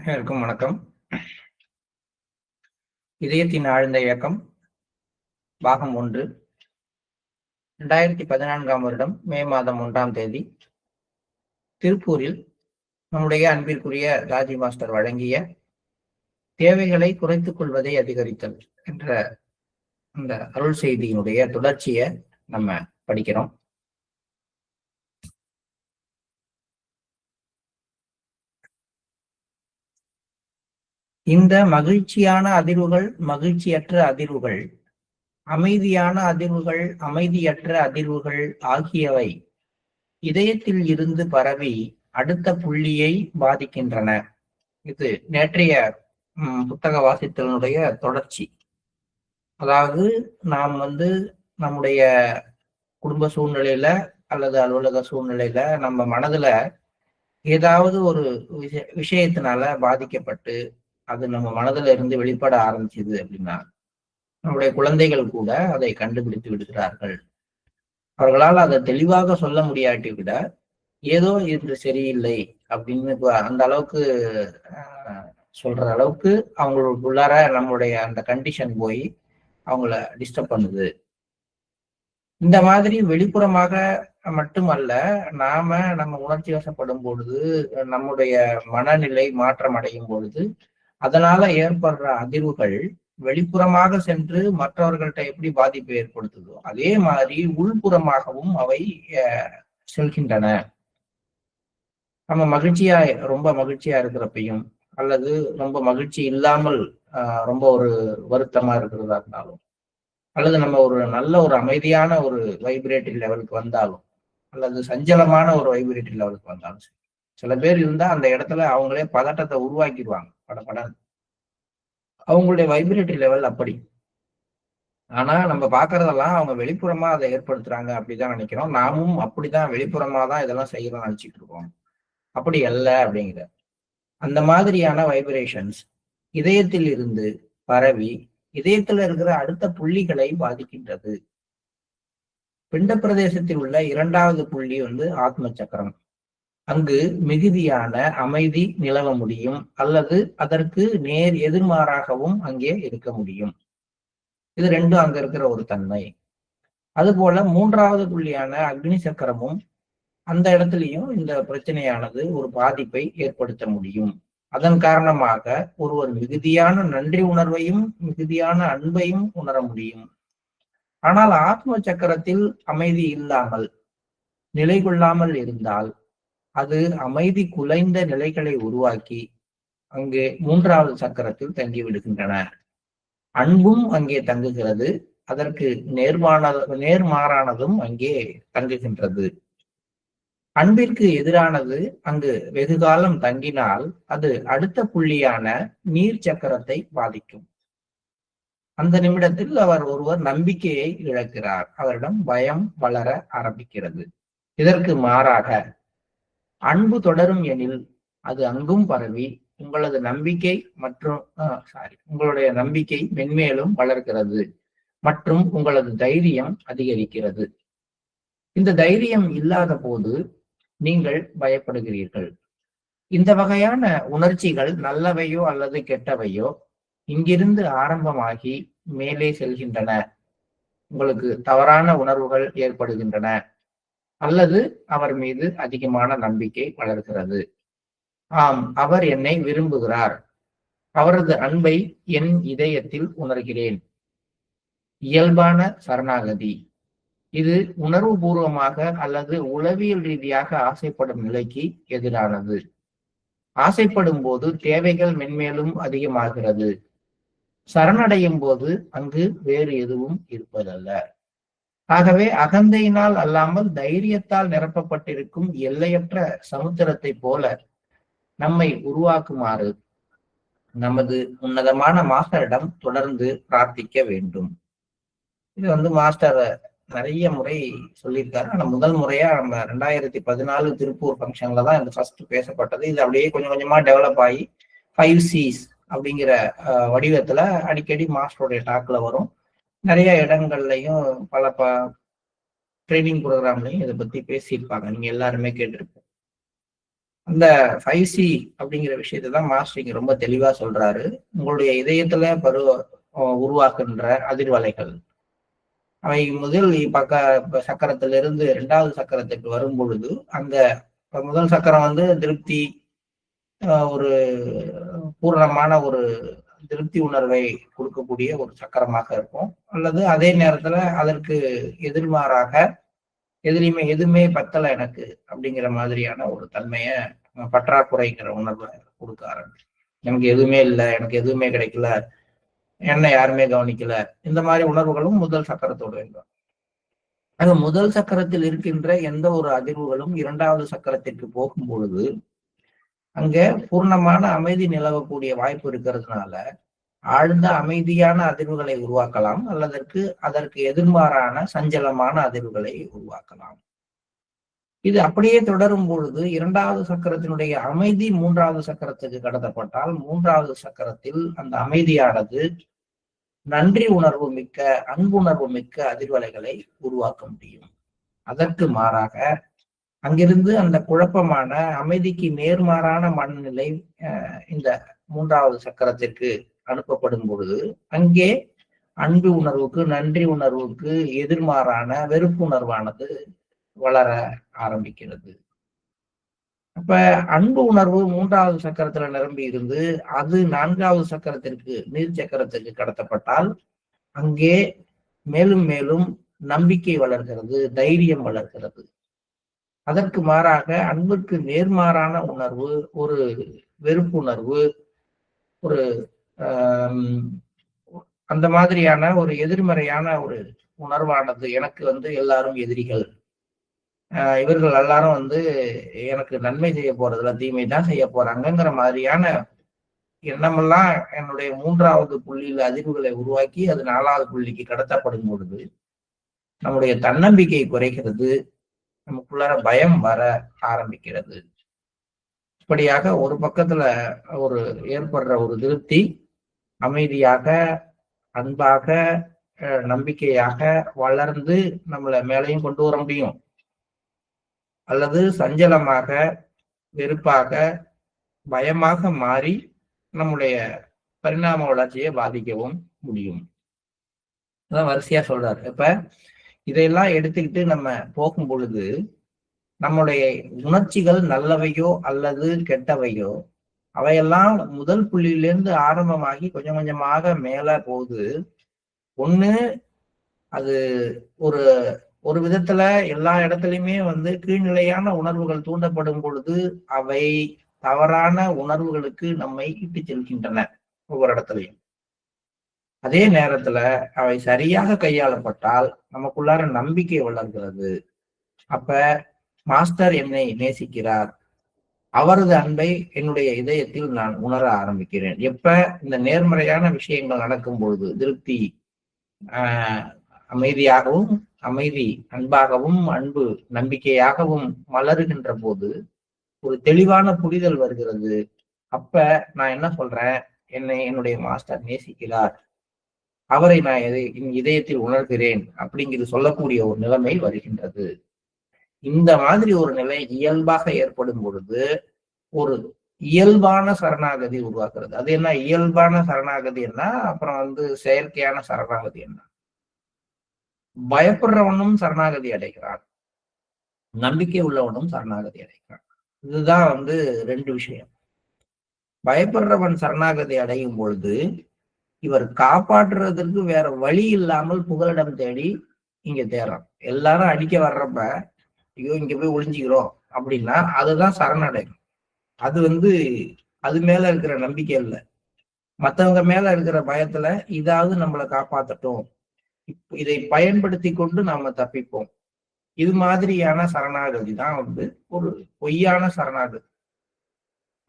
அனைவருக்கும் வணக்கம். இதயத்தின் ஆழ்ந்த இயக்கம் பாகம் 1. 2014ஆம் வருடம் மே மாதம் 1ஆம் தேதி திருப்பூரில் நம்முடைய அன்பிற்குரிய ராஜி மாஸ்டர் வழங்கிய தேவைகளை குறைத்துக் கொள்வதை அதிகரித்தல் என்ற அந்த அருள் செய்தியினுடைய தொடர்ச்சியை நம்ம படிக்கிறோம். இந்த மகிழ்ச்சியான அதிர்வுகள், மகிழ்ச்சியற்ற அதிர்வுகள், அமைதியான அதிர்வுகள், அமைதியற்ற அதிர்வுகள் ஆகியவை இதயத்தில் இருந்து பரவி அடுத்த புள்ளியை பாதிக்கின்றன. இது நேற்றைய புத்தக வாசித்தலினுடைய தொடர்ச்சி. அதாவது நாம் நம்முடைய குடும்ப சூழ்நிலையில அல்லது அலுவலக சூழ்நிலையில நம்ம மனதுல ஏதாவது ஒரு விஷயத்தினால பாதிக்கப்பட்டு அது நம்ம மனதுல இருந்து வெளிப்பட ஆரம்பிச்சது அப்படின்னா நம்முடைய குழந்தைகள் கூட அதை கண்டுபிடித்து விடுகிறார்கள். அவர்களால் அதை தெளிவாக சொல்ல முடியாட்டி விட ஏதோ இது சரியில்லை அப்படின்னு அந்த அளவுக்கு சொல்ற அளவுக்கு அவங்களுக்குள்ளார நம்மளுடைய அந்த கண்டிஷன் போய் அவங்கள டிஸ்டர்ப் பண்ணுது. இந்த மாதிரி வெளிப்புறமாக மட்டுமல்ல, நம்ம உணர்ச்சி வசப்படும் பொழுது, நம்முடைய மனநிலை மாற்றம் அடையும் பொழுது அதனால ஏற்படுற அதிர்வுகள் வெளிப்புறமாக சென்று மற்றவர்கள்ட்ட எப்படி பாதிப்பை ஏற்படுத்துதோ அதே மாதிரி உள்புறமாகவும் அவை செல்கின்றன. நம்ம ரொம்ப மகிழ்ச்சியா இருக்கிறப்பையும் அல்லது ரொம்ப மகிழ்ச்சி இல்லாமல் ரொம்ப ஒரு வருத்தமா இருக்கிறதா இருந்தாலும், அல்லது நம்ம ஒரு நல்ல ஒரு அமைதியான ஒரு வைப்ரேட்டரி லெவலுக்கு வந்தாலும், அல்லது சஞ்சலமான ஒரு வைப்ரேட்டரி லெவலுக்கு வந்தாலும், சில பேர் இருந்தா அந்த இடத்துல அவங்களே பதட்டத்தை உருவாக்கிடுவாங்க படப்படன்னு. அவங்களுடைய வைப்ரேட்டரி லெவல் அப்படி. ஆனா நம்ம பாக்குறதெல்லாம் அவங்க வெளிப்புறமா அதை ஏற்படுத்துறாங்க அப்படிதான் நினைக்கிறோம். நாமும் அப்படிதான் வெளிப்புறமா தான் இதெல்லாம் செய்யறோம் நினைச்சிட்டு இருக்கோம். அப்படி அல்ல அப்படிங்கிற அந்த மாதிரியான வைப்ரேஷன்ஸ் இதயத்தில் இருந்து பரவி இதயத்துல இருக்கிற அடுத்த புள்ளிகளை பாதிக்கின்றது. பிண்ட பிரதேசத்தில் உள்ள 2வது புள்ளி ஆத்ம சக்கரம். அங்கு மிகுதியான அமைதி நிலவ முடியும் அல்லது அதற்கு நேர் எதிர்மாறாகவும் அங்கே இருக்க முடியும். இது ரெண்டும் அங்க இருக்கிற ஒரு தன்மை. அதுபோல 3வது புள்ளியான அக்னி சக்கரமும் அந்த இடத்துலயும் இந்த பிரச்சனையானது ஒரு பாதிப்பை ஏற்படுத்த முடியும். அதன் காரணமாக ஒருவர் மிகுதியான நன்றி உணர்வையும் மிகுதியான அன்பையும் உணர முடியும். ஆனால் ஆத்ம சக்கரத்தில் அமைதி இல்லாமல் நிலை கொள்ளாமல் இருந்தால் அது அமைதி குலைந்த நிலைகளை உருவாக்கி அங்கே 3வது சக்கரத்தில் தங்கி விடுகின்றன. அன்பும் அங்கே தங்குகிறது, அதற்கு நேர்மாறானதும் அங்கே தங்குகின்றது. அன்பிற்கு எதிரானது அங்கு வெகு காலம் தங்கினால் அது அடுத்த புள்ளியான நீர் சக்கரத்தை பாதிக்கும். அந்த நிமிடத்தில் ஒருவர் நம்பிக்கையை இழக்கிறார், அவரிடம் பயம் வளர ஆரம்பிக்கிறது. இதற்கு மாறாக அன்பு தொடரும் எனில் அது அங்கும் பரவி உங்களுடைய நம்பிக்கை மென்மேலும் வளர்கிறது மற்றும் உங்களது தைரியம் அதிகரிக்கிறது. இந்த தைரியம் இல்லாத போது நீங்கள் பயப்படுகிறீர்கள். இந்த வகையான உணர்ச்சிகள் நல்லவையோ அல்லது கெட்டவையோ இங்கிருந்து ஆரம்பமாகி மேலே செல்கின்றன. உங்களுக்கு தவறான உணர்வுகள் ஏற்படுகின்றன அல்லது அவர் மீது அதிகமான நம்பிக்கை வளர்கிறது. ஆம், அவர் என்னை விரும்புகிறார், அவரது அன்பை என் இதயத்தில் உணர்கிறேன். இயல்பான சரணாகதி. இது உணர்வு பூர்வமாக அல்லது உளவியல் ரீதியாக ஆசைப்படும் நிலைக்கு எதிரானது. ஆசைப்படும் போது தேவைகள் மென்மேலும் அதிகமாகிறது. சரணடையும் போது அங்கு வேறு எதுவும் இருப்பதல்ல. ஆகவே அகந்தையினால் அல்லாமல் தைரியத்தால் நிரப்பப்பட்டிருக்கும் எல்லையற்ற சமுத்திரத்தை போல நம்மை உருவாக்குமாறு நமது உன்னதமான மாஸ்டரிடம் தொடர்ந்து பிரார்த்திக்க வேண்டும். இது மாஸ்டர் நிறைய முறை சொல்லியிருக்காரு. ஆனா முதல் முறையா நம்ம 2014 திருப்பூர் ஃபங்க்ஷன்ல தான் இந்த ஃபர்ஸ்ட் பேசப்பட்டது. இது அப்படியே கொஞ்சம் கொஞ்சமா டெவலப் ஆகி 5 C's அப்படிங்கிற வடிவத்துல அடிக்கடி மாஸ்டருடைய டாக்ல வரும். நிறைய இடங்கள்லையும் பல ட்ரைனிங் ப்ரோக்ராம்லையும் இதை பத்தி பேசியிருப்பாங்க. நீங்க எல்லாருமே கேட்டிருப்போம். அந்த 5C அப்படிங்கிற விஷயத்தை தான் மாஸ்டர் இங்க ரொம்ப தெளிவா சொல்றாரு. உங்களுடைய இதயத்துல உருவாக்குகின்ற அதிர்வலைகள் அவை முதல் சக்கரத்திலிருந்து 2வது சக்கரத்துக்கு வரும் பொழுது, அந்த முதல் சக்கரம் வந்து திருப்தி, ஒரு பூரணமான ஒரு திருப்தி உணர்வை கொடுக்கக்கூடிய ஒரு சக்கரமாக இருக்கும். அல்லது அதே நேரத்துல அதற்கு எதிர்மாறாக எதுவுமே பத்தல எனக்கு அப்படிங்கிற மாதிரியான ஒரு தன்மைய பற்றாக்குறைங்கிற உணர்வை கொடுக்க ஆரம்பிக்கும். எனக்கு எதுவுமே இல்லை, எனக்கு எதுவுமே கிடைக்கல, என்னை யாருமே கவனிக்கல, இந்த மாதிரி உணர்வுகளும் முதல் சக்கரத்தோடு வேண்டும். ஆக முதல் சக்கரத்தில் இருக்கின்ற எந்த ஒரு அதிர்வுகளும் 2வது சக்கரத்திற்கு போகும் பொழுது அங்க பூர்ணமான அமைதி நிலவக்கூடிய வாய்ப்பு இருக்கிறதுனால ஆழ்ந்த அமைதியான அதிர்வுகளை உருவாக்கலாம், அல்லதற்கு அதற்கு எதிர்மாறான சஞ்சலமான அதிர்வுகளை உருவாக்கலாம். இது அப்படியே தொடரும் பொழுது 2வது சக்கரத்தினுடைய அமைதி 3வது சக்கரத்துக்கு கடத்தப்பட்டால் 3வது சக்கரத்தில் அந்த அமைதியானது நன்றி உணர்வு மிக்க, அன்புணர்வு மிக்க அதிர்வலைகளை உருவாக்க முடியும். அதற்கு மாறாக அங்கிருந்து அந்த குழப்பமான அமைதிக்கு நேர்மாறான மனநிலை இந்த 3வது சக்கரத்திற்கு அனுப்பப்படும் பொழுது அங்கே அன்பு உணர்வுக்கு, நன்றி உணர்வுக்கு எதிர்மாறான வெறுப்பு உணர்வானது வளர ஆரம்பிக்கிறது. அப்ப அன்பு உணர்வு 3வது சக்கரத்துல நிரம்பி இருந்து அது 4வது சக்கரத்திற்கு, நீர் சக்கரத்திற்கு கடத்தப்பட்டால் அங்கே மேலும் மேலும் நம்பிக்கை வளர்கிறது, தைரியம் வளர்கிறது. அதற்கு மாறாக அன்புக்கு நேர்மாறான உணர்வு, ஒரு வெறுப்புணர்வு, ஒரு அந்த மாதிரியான ஒரு எதிர்மறையான ஒரு உணர்வானது, எனக்கு வந்து எல்லாரும் எதிரிகள், இவர்கள் எல்லாரும் வந்து எனக்கு நன்மை செய்ய போறதுல தீமை தான் செய்ய போறாங்கிற மாதிரியான எண்ணமெல்லாம் என்னுடைய 3வது புள்ளியில அதிர்வுகளை உருவாக்கி அது 4வது புள்ளிக்கு கடத்தப்படும் பொழுது நம்முடைய தன்னம்பிக்கை குறைகிறது, நமக்குள்ளார பயம் வர ஆரம்பிக்கிறது. இப்படியாக ஒரு பக்கத்துல ஒரு ஏற்படுற ஒரு திருப்தி அமைதியாக, அன்பாக, நம்பிக்கையாக வளர்ந்து நம்மளை மேலையும் கொண்டு வர முடியும். அல்லது சஞ்சலமாக, வெறுப்பாக, பயமாக மாறி நம்முடைய பரிணாம வளர்ச்சியை பாதிக்கவும் முடியும். அதான் வரிசையா சொல்றாரு. இப்ப இதையெல்லாம் எடுத்துக்கிட்டு நம்ம போகும் பொழுது நம்முடைய உணர்ச்சிகள் நல்லவையோ அல்லது கெட்டவையோ அவையெல்லாம் முதல் புள்ளியிலிருந்து ஆரம்பமாகி கொஞ்சம் கொஞ்சமாக மேல போகுது. ஒண்ணு அது ஒரு ஒரு விதத்துல எல்லா இடத்துலயுமே வந்து கீழ்நிலையான உணர்வுகள் தூண்டப்படும் பொழுது அவை தவறான உணர்வுகளுக்கு நம்மை இட்டு செல்கின்றன ஒவ்வொரு இடத்துலையும். அதே நேரத்துல அவை சரியாக கையாளப்பட்டால் நமக்குள்ளார நம்பிக்கை வளர்கிறது. அப்ப மாஸ்டர் என்னை நேசிக்கிறார், அவரது அன்பை என்னுடைய இதயத்தில் நான் உணர ஆரம்பிக்கிறேன். எப்ப இந்த நேர்மறையான விஷயங்கள் நடக்கும் பொழுது திருப்தி, அமைதியாகவும், அமைதி அன்பாகவும், அன்பு நம்பிக்கையாகவும் மலருகின்ற போது ஒரு தெளிவான புரிதல் வருகிறது. அப்ப நான் என்ன சொல்றேன், என்னுடைய மாஸ்டர் நேசிக்கிறார், அவரை நான் என் இதயத்தில் உணர்கிறேன் அப்படிங்கிறது சொல்லக்கூடிய ஒரு நிலைமை வருகின்றது. இந்த மாதிரி ஒரு நிலை இயல்பாக ஏற்படும் பொழுது ஒரு இயல்பான சரணாகதி உருவாக்குறது. அது என்ன இயல்பான சரணாகதி என்ன, அப்புறம் வந்து செயற்கையான சரணாகதி என்ன? பயப்படுறவனும் சரணாகதி அடைகிறான், நம்பிக்கை உள்ளவனும் சரணாகதி அடைகிறான். இதுதான் வந்து 2 விஷயம். பயப்படுறவன் சரணாகதி அடையும் பொழுது இவர் காப்பாற்றுறதற்கு வேற வழி இல்லாமல் புகலிடம் தேடி இங்க தேடுறான். எல்லாரும் அடிக்க வர்றப்ப ஐயோ இங்க போய் ஒளிஞ்சுக்கிறோம் அப்படின்னா அதுதான் சரணடையும். அது வந்து அது மேல இருக்கிற நம்பிக்கை இல்லை, மற்றவங்க மேல இருக்கிற பயத்துல இதாவது நம்மளை காப்பாற்றட்டும், இதை பயன்படுத்தி கொண்டு நாம தப்பிப்போம். இது மாதிரியான சரணாகதி தான் வந்து ஒரு பொய்யான சரணாகதி,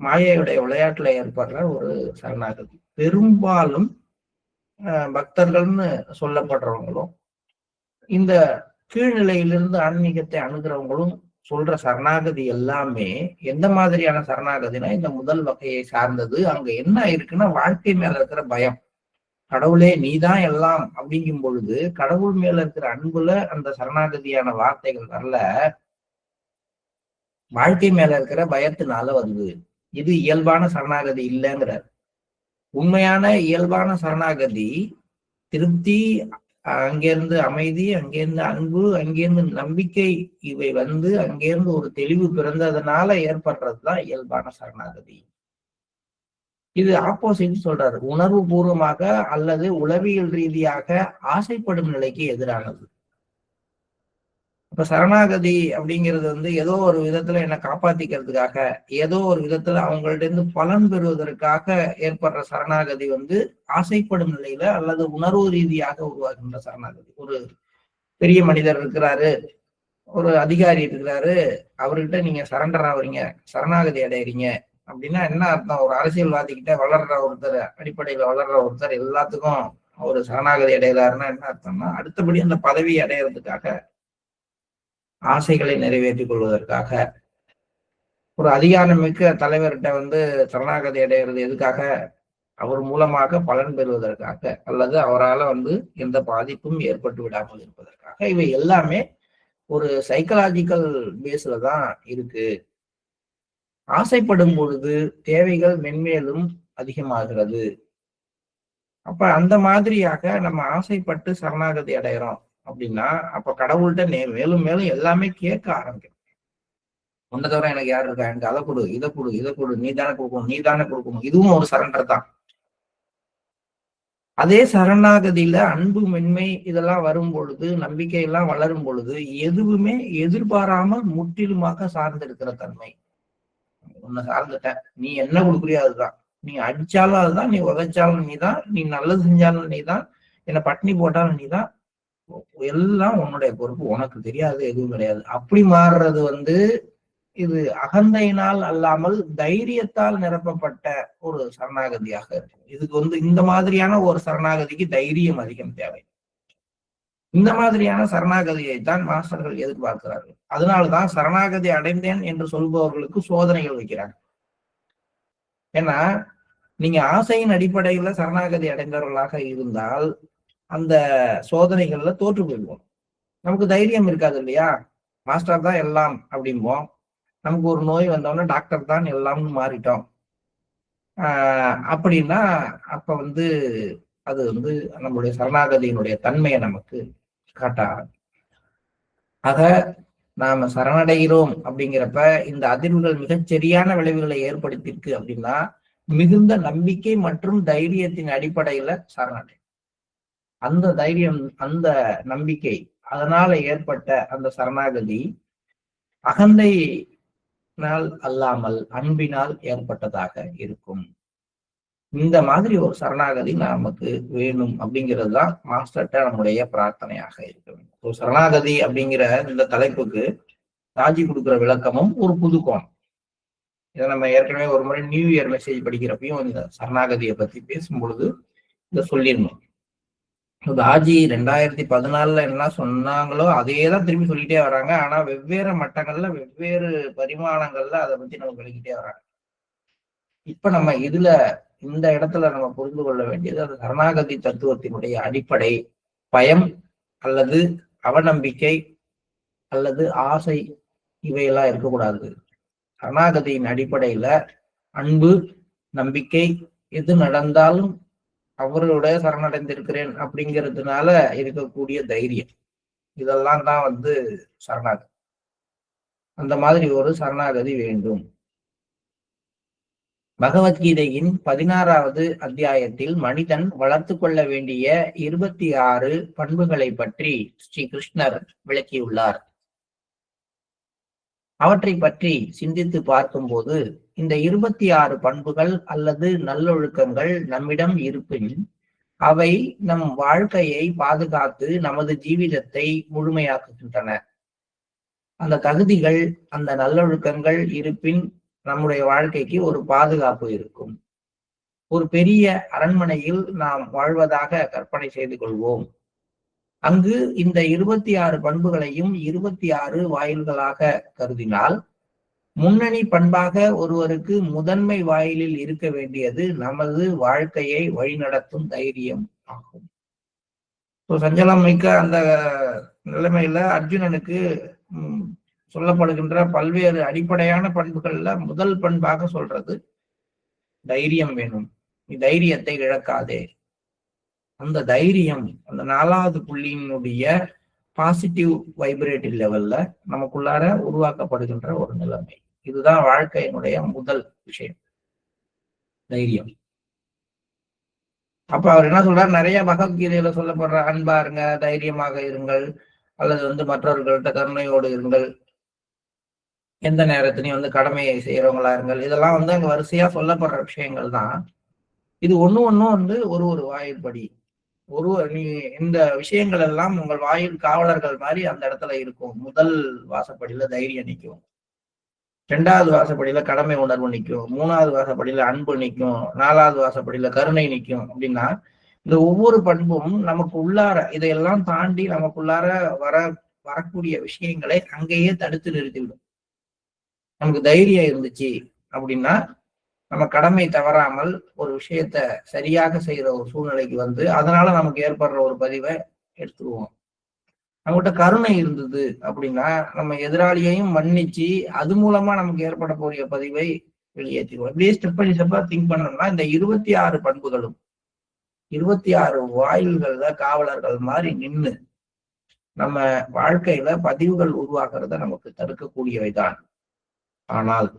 மாயையுடைய விளையாட்டுல ஏற்படுற ஒரு சரணாகதி. பெரும்பாலும் பக்தர்கள்னு சொல்லப்படுறவங்களும் இந்த கீழ்நிலையிலிருந்து ஆன்மீகத்தை அணுகிறவங்களும் சொல்ற சரணாகதி எல்லாமே எந்த மாதிரியான சரணாகதினா இந்த முதல் வகையை சார்ந்தது. அங்க என்ன இருக்குன்னா வாழ்க்கை மேல இருக்கிற பயம். கடவுளே நீதான் எல்லாம் அப்படிங்கும் பொழுது கடவுள் மேல இருக்கிற அன்புல அந்த சரணாகதியான வார்த்தைகள் வரல. வாழ்க்கை மேல இருக்கிற பயத்தினால வருது. இது இயல்பான சரணாகதி இல்லைங்கிறார். உண்மையான இயல்பான சரணாகதி திருப்தி, அங்கிருந்து அமைதி, அங்கிருந்து அன்பு, அங்கிருந்து நம்பிக்கை, இவை வந்து அங்கிருந்து ஒரு தெளிவு பிறந்ததுனால ஏற்படுறதுதான் இயல்பான சரணாகதி. இது ஆப்போசிட் சொல்றாரு. உணர்வு பூர்வமாக அல்லது உளவியல் ரீதியாக ஆசைப்படும் நிலைக்கு எதிரானது. இப்ப சரணாகதி அப்படிங்கிறது வந்து ஏதோ ஒரு விதத்துல என்னை காப்பாத்திக்கிறதுக்காக, ஏதோ ஒரு விதத்துல அவங்கள்ட்ட இருந்து பலன் பெறுவதற்காக ஏற்படுற சரணாகதி வந்து ஆசைப்படும் நிலையில அல்லது உணர்வு ரீதியாக உருவாகின்ற சரணாகதி. ஒரு பெரிய மனிதர் இருக்கிறாரு, ஒரு அதிகாரி இருக்கிறாரு, அவர்கிட்ட நீங்க சரண்டர் ஆகுறீங்க, சரணாகதி அடையறீங்க அப்படின்னா என்ன அர்த்தம்? ஒரு அரசியல்வாதி கிட்ட வளர்ற ஒருத்தர், அடிப்படையில வளர்ற ஒருத்தர் எல்லாத்துக்கும் ஒரு சரணாகதி அடைகிறாருன்னா என்ன அர்த்தம்னா, அடுத்தபடி அந்த பதவியை அடையிறதுக்காக, ஆசைகளை நிறைவேற்றிக் கொள்வதற்காக, ஒரு அதிகாரம் மிக்க தலைவர்கிட்ட வந்து சரணாகதி அடைகிறது எதுக்காக? அவர் மூலமாக பலன் பெறுவதற்காக, அல்லது அவரால் வந்து எந்த பாதிப்பும் ஏற்பட்டு விடாமல் இருப்பதற்காக. இவை எல்லாமே ஒரு சைக்கலாஜிக்கல் பேஸ்ல தான் இருக்கு. ஆசைப்படும் பொழுது தேவைகள் மென்மேலும் அதிகமாகிறது. அப்ப அந்த மாதிரியாக நம்ம ஆசைப்பட்டு சரணாகதி அடைகிறோம் அப்படின்னா, அப்ப கடவுள்கிட்ட மேலும் மேலும் எல்லாமே கேட்க ஆரம்பிக்கும். உன்னை தவிர எனக்கு யாரு இருக்கா? எனக்கு அதை கொடு, இதை கொடு, இதை கொடு, நீ தானே கொடுக்கணும், நீ தானே கொடுக்கணும். இதுவும் ஒரு சரண்டர் தான். அதே சரணாகதியில அன்பு, மென்மை இதெல்லாம் வரும் பொழுது, நம்பிக்கை எல்லாம் வளரும் பொழுது, எதுவுமே எதிர்பாராமல் முற்றிலுமாக சார்ந்திருக்கிற தன்மை. உன்னை சார்ந்துட்ட, நீ என்ன கொடுக்குறியோ அதுதான். நீ அடிச்சாலும் அதுதான், நீ உதைச்சாலும் நீதான், நீ நல்லது செஞ்சாலும் நீதான், என்னை பட்டினி போட்டாலும் நீதான், எல்லாம் உன்னுடைய பொறுப்பு, உனக்கு தெரியாது, எதுவும் கிடையாது. அப்படி மாறுறது வந்து இது அகந்தையினால் அல்லாமல் தைரியத்தால் நிரப்பப்பட்ட ஒரு சரணாகதியாக இருக்கும். இதுக்கு வந்து இந்த மாதிரியான ஒரு சரணாகதிக்கு தைரியம் அதிகம் தேவை. இந்த மாதிரியான சரணாகதியை தான் மாஸ்டர்கள் எதிர்பார்க்கிறார்கள். அதனாலதான் சரணாகதி அடைந்தேன் என்று சொல்பவர்களுக்கு சோதனைகள் வைக்கிறாங்க. ஏன்னா நீங்க ஆசையின் அடிப்படையில சரணாகதி அடைந்தவர்களாக இருந்தால் அந்த சோதனைகள்ல தோற்று போயிடுவோம். நமக்கு தைரியம் இருக்காது இல்லையா? மாஸ்டர் தான் எல்லாம் அப்படிம்போம். நமக்கு ஒரு நோய் வந்தோம்னா டாக்டர் தான் எல்லாம்னு மாறிட்டோம் அப்படின்னா, அப்ப வந்து அது வந்து நம்மளுடைய சரணாகதியினுடைய தன்மையை நமக்கு காட்ட. ஆக நாம சரணடைகிறோம் அப்படிங்கிறப்ப இந்த அதிர்வுகள் மிகச் சரியான விளைவுகளை ஏற்படுத்தியிருக்கு அப்படின்னா, மிகுந்த நம்பிக்கை மற்றும் தைரியத்தின் அடிப்படையில சரணடை. அந்த தைரியம், அந்த நம்பிக்கை, அதனால ஏற்பட்ட அந்த சரணாகதி அகந்தையினால் அல்லாமல் அன்பினால் ஏற்பட்டதாக இருக்கும். இந்த மாதிரி ஒரு சரணாகதி நமக்கு வேணும் அப்படிங்கிறது தான் மாஸ்டர்கிட்ட நம்முடைய பிரார்த்தனையாக இருக்க வேண்டும். ஒரு சரணாகதி அப்படிங்கிற இந்த தலைப்புக்கு ராஜி கொடுக்குற விளக்கமும் ஒரு புது கோணம். இதை நம்ம ஏற்கனவே ஒரு முறை நியூ இயர் மெசேஜ் படிக்கிறப்பையும் இந்த சரணாகதியை பத்தி பேசும் பொழுது இதை சொல்லிடணும். ராஜி 2014 என்ன சொன்னாங்களோ அதையேதான் திரும்பி சொல்லிட்டே வராங்க. ஆனா வெவ்வேறு மட்டங்கள்ல, வெவ்வேறு பரிமாணங்கள்ல அதை பத்தி நம்ம விளக்கிட்டே வராங்க. இப்ப நம்ம இந்த இடத்துல நம்ம புரிந்து கொள்ள வேண்டியது, அந்த சரணாகதி தத்துவத்தினுடைய அடிப்படை பயம் அல்லது அவநம்பிக்கை அல்லது ஆசை இவையெல்லாம் இருக்கக்கூடாது. சரணாகதியின் அடிப்படையில அன்பு, நம்பிக்கை, எது நடந்தாலும் அவர்களுடைய சரணடைந்திருக்கிறேன் அப்படிங்கிறதுனால இருக்கக்கூடிய தைரியம், இதெல்லாம் தான் வந்து சரணாகதி. அந்த மாதிரி ஒரு சரணாகதி வேண்டும். பகவத்கீதையின் 16வது அத்தியாயத்தில் மனிதன் வளர்த்து கொள்ள வேண்டிய 26 பண்புகளை பற்றி ஸ்ரீ கிருஷ்ணர் விளக்கியுள்ளார். அவற்றை பற்றி சிந்தித்து பார்க்கும்போது இந்த 26 பண்புகள் அல்லது நல்லொழுக்கங்கள் நம்மிடம் இருப்பின் அவை நம் வாழ்க்கையை பாதுகாத்து நமது ஜீவிதத்தை முழுமையாக்குகின்றன. அந்த தகுதிகள், அந்த நல்லொழுக்கங்கள் இருப்பின் நம்முடைய வாழ்க்கைக்கு ஒரு பாதுகாப்பு இருக்கும். ஒரு பெரிய அரண்மனையில் நாம் வாழ்வதாக கற்பனை செய்து கொள்வோம். அங்கு இந்த 26 பண்புகளையும் 26 வாயில்களாக கருதினால், முன்னணி பண்பாக ஒருவருக்கு முதன்மை வாயிலில் இருக்க வேண்டியது நமது வாழ்க்கையை வழிநடத்தும் தைரியம் ஆகும். சஞ்சலம் மிக்க அந்த நிலைமையில அர்ஜுனனுக்கு சொல்லப்படுகின்ற பல்வேறு அடிப்படையான பண்புகள்ல முதல் பண்பாக சொல்றது தைரியம் வேணும். நீ தைரியத்தை இழக்காதே. அந்த தைரியம் அந்த 4வது புள்ளியினுடைய பாசிட்டிவ் வைப்ரேட்டிவ் லெவல்ல நமக்குள்ளார உருவாக்கப்படுகின்ற ஒரு நிலைமை. இதுதான் வாழ்க்கையினுடைய முதல் விஷயம், தைரியம். அப்ப அவர் என்ன சொல்றாரு, நிறைய பகவத்கீதையில சொல்லப்படுற அன்பா இருங்க, தைரியமாக இருங்கள், அல்லது மற்றவர்கள்ட்ட கருணையோடு இருங்கள், எந்த நேரத்திலையும் கடமையை செய்யறவங்களா இருங்கள். இதெல்லாம் அங்க வரிசையா சொல்லப்படுற விஷயங்கள் தான். இது ஒண்ணும் ஒரு ஒரு வாயில்படி. நீ இந்த விஷயங்கள் எல்லாம் உங்கள் வாயில் காவலர்கள் மாதிரி அந்த இடத்துல இருக்கும். முதல் வாசப்படியில தைரியம் நிற்கும், 2வது வாசப்படியில கடமை உணர்வு நிற்கும், 3வது வாசப்படியில அன்பு நிற்கும், 4வது வாசப்படியில கருணை நிற்கும். அப்படின்னா இந்த ஒவ்வொரு பண்பும் நமக்கு உள்ளார இதையெல்லாம் தாண்டி நமக்குள்ளார வரக்கூடிய விஷயங்களை அங்கேயே தடுத்து நிறுத்திவிடும். நமக்கு தைரியம் இருந்துச்சு அப்படின்னா நம்ம கடமை தவறாமல் ஒரு விஷயத்த சரியாக செய்யற ஒரு சூழ்நிலைக்கு அதனால நமக்கு ஏற்படுற ஒரு பதிவை எடுத்துருவோம். நம்மகிட்ட கருணை இருந்தது அப்படின்னா நம்ம எதிராளியையும் மன்னிச்சு அது மூலமா நமக்கு ஏற்படக்கூடிய பதிவை வெளியேற்றிடுவோம். இப்படியே ஸ்டெப் பை ஸ்டெப்பா திங்க் பண்ணோம்னா இந்த 26 பண்புகளும் 26 வாயில்கள்ல காவலர்கள் மாதிரி நின்று நம்ம வாழ்க்கையில பதிவுகள் உருவாக்குறத நமக்கு தடுக்கக்கூடியவைதான். ஆனால்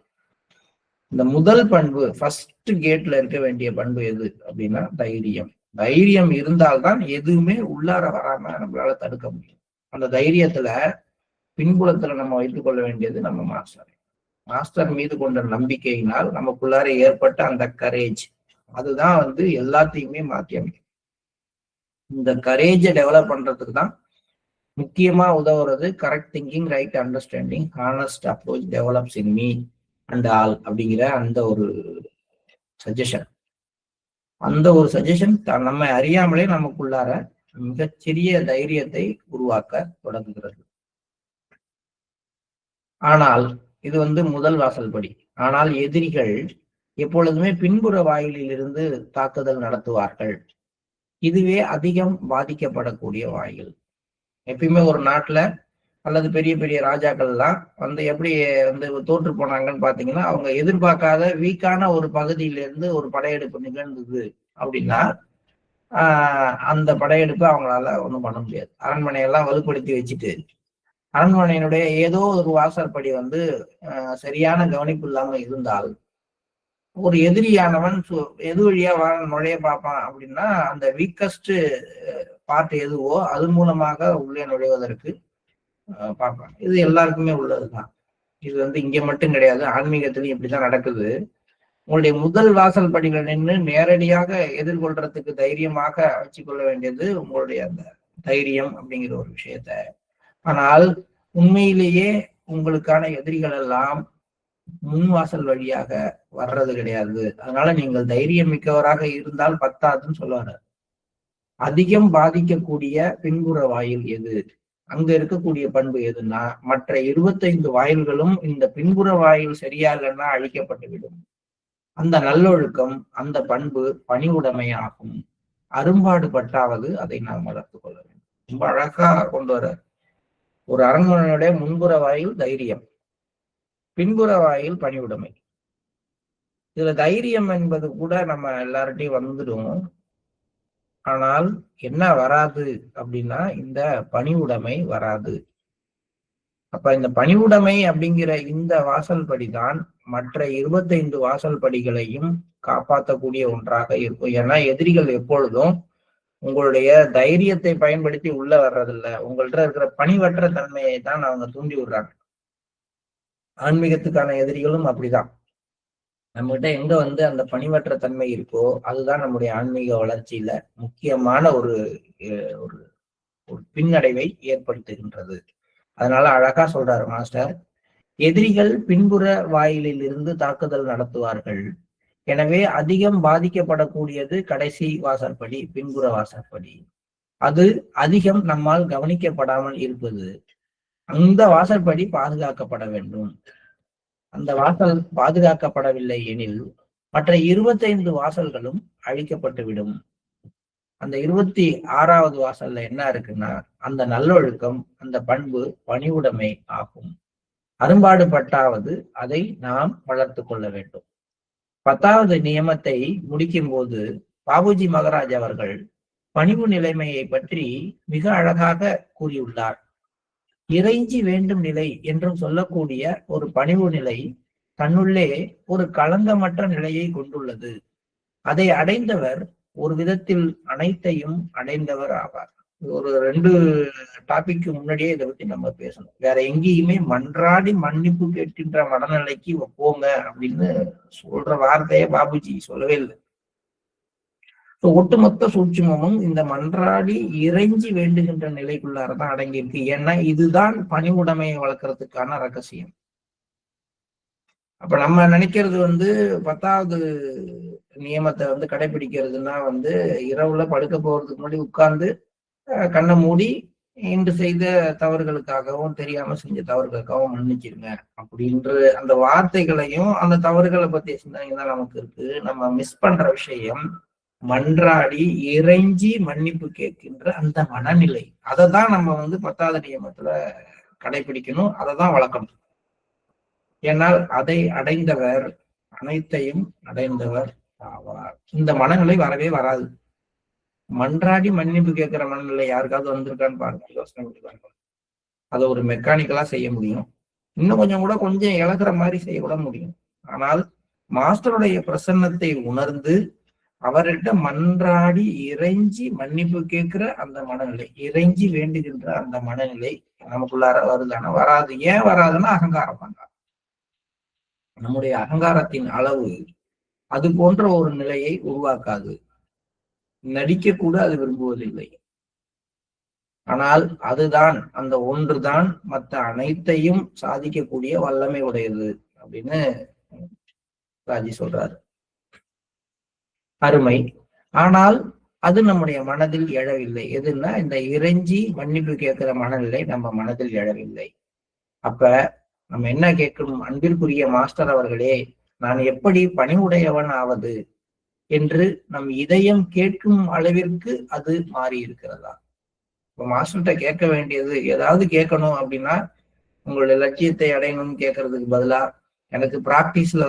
இந்த முதல் பண்பு, ஃபர்ஸ்ட் கேட்ல இருக்க வேண்டிய பண்பு எது அப்படின்னா தைரியம். தைரியம் இருந்தால்தான் எதுவுமே உள்ளார வராம நம்மளால தடுக்க முடியும். அந்த தைரியத்துல பின்புலத்துல நம்ம வைத்துக் கொள்ள வேண்டியது நம்ம மாஸ்டர் மீது கொண்ட நம்பிக்கையினால் நமக்குள்ளார ஏற்பட்ட அந்த கரேஜ், அதுதான் எல்லாத்தையுமே மாற்றி அமைக்கும். இந்த கரேஜை டெவலப் பண்றதுக்கு தான் முக்கியமா உதவுறது correct thinking, right understanding, honest approach develops in me and all அப்படிங்கிற அந்த ஒரு சஜஷன். அந்த ஒரு சஜஷன் நம்ம அறியாமலே நமக்குள்ளார மிகச்சிறிய தைரியத்தை உருவாக்க தொடங்குகிறது. ஆனால் இது முதல் வாசல் படி. ஆனால் எதிரிகள் எப்பொழுதுமே பின்புற வாயிலில் இருந்து தாக்குதல் நடத்துவார்கள். இதுவே அதிகம் பாதிக்கப்படக்கூடிய வாயில். எப்பயுமே ஒரு நாட்டுல அல்லது பெரிய பெரிய ராஜாக்கள் எல்லாம் எப்படி தோற்று போனாங்கன்னு பாத்தீங்கன்னா, அவங்க எதிர்பார்க்காத வீக்கான ஒரு பகுதியிலிருந்து ஒரு படையெடுப்பு நிகழ்ந்தது அப்படின்னா அந்த படையெடுப்பு அவங்களால ஒண்ணும் பண்ண முடியாது. அரண்மனையெல்லாம் வலுப்படுத்தி வச்சுட்டு அரண்மனையினுடைய ஏதோ ஒரு வாசற்படி சரியான கவனிப்பு இல்லாம இருந்தால் ஒரு எதிரியானவன் எது வழியா நுழைய பார்ப்பான் அப்படின்னா அந்த வீக்கஸ்ட் பார்ட் எதுவோ அது மூலமாக உள்ளே நுழைவதற்கு பார்ப்பாங்க. இது எல்லாருக்குமே உள்ளதுதான். இது இங்க மட்டும் கிடையாது, ஆன்மீகத்திலையும் இப்படிதான் நடக்குது. உங்களுடைய முதல் வாசல் படிகள் நின்று நேரடியாக எதிர்கொள்றதுக்கு தைரியமாக வச்சுக்கொள்ள வேண்டியது உங்களுடைய அந்த தைரியம் அப்படிங்கிற ஒரு விஷயத்த. ஆனால் உண்மையிலேயே உங்களுக்கான எதிரிகள் எல்லாம் முன் வாசல் வழியாக வர்றது கிடையாது. அதனால நீங்கள் தைரியம் மிக்கவராக இருந்தால் பத்தாதுன்னு சொல்லுவாரு. அதிகம் பாதிக்கக்கூடிய பின்புற வாயில் எது, அங்க இருக்கக்கூடிய பண்பு எதுன்னா மற்ற 25 வாயில்களும் இந்த பின்புற வாயில் சரியா இல்லைன்னா அழிக்கப்பட்டுவிடும். அந்த நல்லொழுக்கம், அந்த பண்பு பணிவுடைமை ஆகும். அரும்பாடு பட்டாவது அதை நாம் வளர்த்து கொள்ள வேண்டும். ரொம்ப அழகா கொண்டு வர ஒரு அரண்மனையுடைய முன்புற வாயில் தைரியம், பின்புற வாயில் பணிவுடைமை. இதுல தைரியம் என்பது கூட நம்ம எல்லார்ட்டையும் வந்துடும். ஆனால் என்ன வராது அப்படின்னா இந்த பணிவுடைமை வராது. அப்ப இந்த பணிவுடைமை அப்படிங்கிற இந்த வாசல் படிதான் மற்ற 25 வாசல் படிகளையும் காப்பாற்றக்கூடிய ஒன்றாக இருக்கும். ஏன்னா எதிரிகள் எப்பொழுதும் உங்களுடைய தைரியத்தை பயன்படுத்தி உள்ள வர்றதில்ல, உங்கள்ட்ட இருக்கிற பணிவற்ற தன்மையை தான் அவங்க தூண்டி விடுறாங்க. ஆன்மீகத்துக்கான எதிரிகளும் அப்படிதான். நம்மகிட்ட எங்க அந்த பணிவற்ற தன்மை இருக்கோ அதுதான் நம்முடைய ஆன்மீக வளர்ச்சியில முக்கியமான ஒரு பின்னடைவை ஏற்படுத்துகின்றது. அதனால அழகா சொல்றாரு மாஸ்டர், எதிரிகள் பின்புற வாயிலில் இருந்து தாக்குதல் நடத்துவார்கள். எனவே அதிகம் பாதிக்கப்படக்கூடியது கடைசி வாசற்படி, பின்புற வாசற்படி. அது அதிகம் நம்மால் கவனிக்கப்படாமல் இருப்பது. அந்த வாசற்படி பாதுகாக்கப்பட வேண்டும். அந்த வாசல் பாதுகாக்கப்படவில்லை எனில் மற்ற 25 வாசல்களும் அழிக்கப்பட்டுவிடும். அந்த 26வது வாசல்ல என்ன இருக்குன்னா அந்த நல்லொழுக்கம், அந்த பண்பு பணிவுடைமை ஆகும். அரும்பாடுபட்டாவது அதை நாம் வளர்த்து கொள்ள வேண்டும். 10வது நியமத்தை முடிக்கும் போது பாபுஜி மகராஜ் அவர்கள் பணிவு நிலைமையை பற்றி மிக அழகாக கூறியுள்ளார். இறைஞ்சி வேண்டும் நிலை என்றும் சொல்லக்கூடிய ஒரு பணிவு நிலை தன்னுள்ளே ஒரு களங்கமற்ற நிலையை கொண்டுள்ளது. அதை அடைந்தவர் ஒரு விதத்தில் அனைத்தையும் அடைந்தவர் ஆவார். ஒரு 2 டாபிக்கு முன்னாடியே இதை பத்தி நம்ம பேசணும். வேற எங்கேயுமே மன்றாடி மன்னிப்பு கேட்கின்ற மனநிலைக்கு போங்க அப்படின்னு சொல்ற வார்த்தையை பாபுஜி சொல்லவே இல்லை. ஒட்டுமொத்த சூட்சுமமும் இந்த மன்றாடி இறைஞ்சி வேண்டுகின்ற நிலைக்குள்ளாரதான் அடங்கியிருக்கு. ஏன்னா இதுதான் பணிவுடைமையை வளர்க்கறதுக்கான ரகசியம். அப்ப நம்ம நினைக்கிறது 10வது நியமத்தை கடைபிடிக்கிறதுனா இரவுல படுக்க போறதுக்கு முன்னாடி உட்கார்ந்து கண்ணை மூடி இன்று செய்த தவறுகளுக்காகவும் தெரியாம செஞ்ச தவறுகளுக்காகவும் மன்னிச்சிருங்க அப்படின்ற அந்த வார்த்தைகளையும் அந்த தவறுகளை பத்தி சிந்தனை தான் நமக்கு இருக்கு. நம்ம மிஸ் பண்ற விஷயம் மன்றாடி இறைஞ்சி மன்னிப்பு கேட்கின்ற அந்த மனநிலை. அதை தான் நம்ம 10வது நியமத்துல கடைபிடிக்கணும், அதை தான் வளர்க்கணும். ஏன்னால் அதை அடைந்தவர் அனைத்தையும் அடைந்தவர் ஆவார். இந்த மனநிலை வரவே வராது. மன்றாடி மன்னிப்பு கேட்கிற மனநிலை யாருக்காவது வந்திருக்கான்னு பாருங்க, யோசனை பண்ணி பாருங்க. அதை ஒரு மெக்கானிக்கலா செய்ய முடியும், இன்னும் கொஞ்சம் இழக்கிற மாதிரி செய்ய கூட முடியும். ஆனால் மாஸ்டருடைய பிரசன்னத்தை உணர்ந்து அவர்கிட்ட மன்றாடி இறைஞ்சி மன்னிப்பு கேட்கிற அந்த மனநிலை, இறைஞ்சி வேண்டுகின்ற அந்த மனநிலை நமக்குள்ளார வருதான? வராது. ஏன் வராதுன்னா அகங்காரம் பண்ணா. நம்முடைய அகங்காரத்தின் அளவு அது போன்ற ஒரு நிலையை உருவாக்காது. நடிக்க கூட அது விரும்புவதில்லை. ஆனால் அதுதான், அந்த ஒன்றுதான் மற்ற அனைத்தையும் சாதிக்கக்கூடிய வல்லமை உடையது அப்படின்னு ராஜி சொல்றாரு. அருமை. ஆனால் அது நம்முடைய மனதில் எழவில்லை. எதுன்னா இந்த இறைஞ்சி மன்னிப்பு கேட்கிற மனநிலை நம்ம மனதில் எழவில்லை. அப்ப நம்ம என்ன கேட்கணும்? அன்பிற்குரிய மாஸ்டர் அவர்களே, நான் எப்படி பணிவுடையவன் ஆவது என்று நம் இதயம் கேட்கும் அளவிற்கு அது மாறி இருக்கிறதா? இப்ப மாஸ்டர்கிட்ட கேட்க வேண்டியது, ஏதாவது கேட்கணும் அப்படின்னா உங்களுடைய லட்சியத்தை அடையணும்னு கேட்கறதுக்கு பதிலா எனக்கு பிராக்டிஸ்ல